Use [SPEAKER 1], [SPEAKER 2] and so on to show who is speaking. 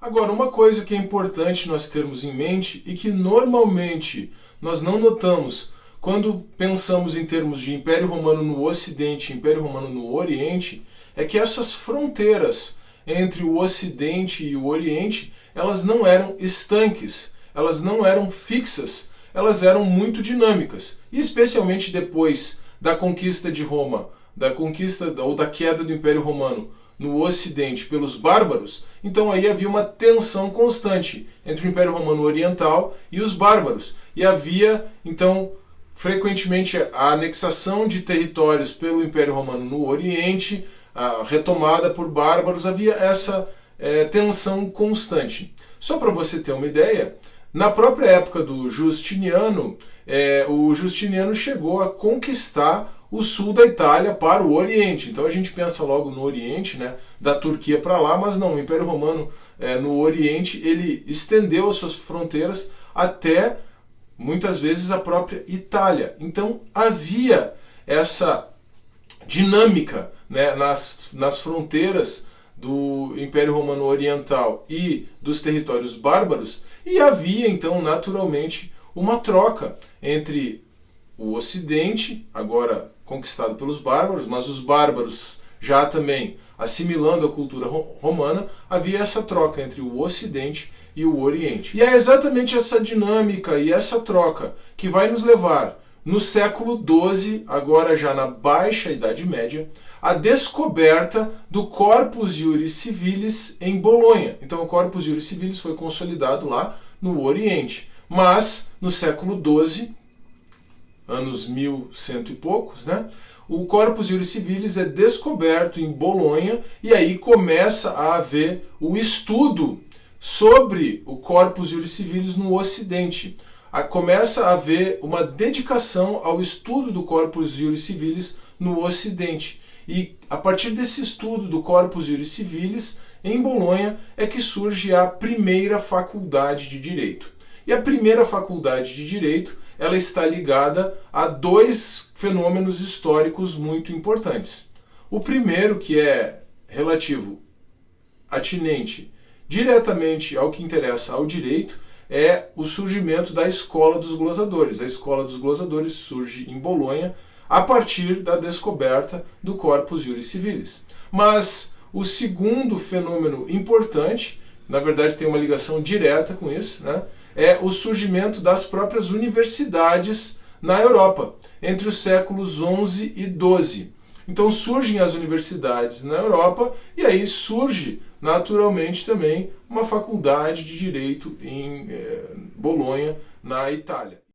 [SPEAKER 1] Agora, uma coisa que é importante nós termos em mente e que normalmente nós não notamos quando pensamos em termos de Império Romano no Ocidente e Império Romano no Oriente, é que essas fronteiras entre o Ocidente e o Oriente, elas não eram estanques, elas não eram fixas, elas eram muito dinâmicas. E especialmente depois da conquista de Roma, da conquista ou da queda do Império Romano no Ocidente pelos bárbaros, então aí havia uma tensão constante entre o Império Romano Oriental e os bárbaros. E havia, então, frequentemente a anexação de territórios pelo Império Romano no Oriente, a retomada por bárbaros, havia essa tensão constante. Só para você ter uma ideia, na própria época do Justiniano, o Justiniano chegou a conquistar o sul da Itália para o Oriente. Então a gente pensa logo no Oriente, né, da Turquia para lá, mas não, o Império Romano no Oriente ele estendeu as suas fronteiras até muitas vezes a própria Itália. Então havia essa dinâmica, né, nas fronteiras do Império Romano Oriental e dos territórios bárbaros, e havia então naturalmente uma troca entre o Ocidente, agora conquistado pelos bárbaros, mas os bárbaros já também assimilando a cultura romana, havia essa troca entre o Ocidente e o Oriente. E é exatamente essa dinâmica e essa troca que vai nos levar, no século XII, agora já na Baixa Idade Média, a descoberta do Corpus Juris Civilis em Bolonha. Então o Corpus Juris Civilis foi consolidado lá no Oriente. Mas no século XII, anos 1100 e poucos, né, o Corpus Juris Civilis é descoberto em Bolonha e aí começa a haver o estudo sobre o Corpus Juris Civilis no Ocidente. Começa a haver uma dedicação ao estudo do Corpus Juris Civilis no Ocidente. E a partir desse estudo do Corpus Juris Civilis, em Bolonha, é que surge a primeira faculdade de Direito. E a primeira faculdade de Direito, ela está ligada a dois fenômenos históricos muito importantes. O primeiro, que é relativo, atinente diretamente ao que interessa ao direito, é o surgimento da Escola dos Glosadores. A Escola dos Glosadores surge em Bolonha a partir da descoberta do Corpus Juris Civilis. Mas o segundo fenômeno importante, na verdade tem uma ligação direta com isso, né, é o surgimento das próprias universidades na Europa, entre os séculos XI e XII. Então surgem as universidades na Europa e aí surge naturalmente também uma faculdade de Direito em Bolonha, na Itália.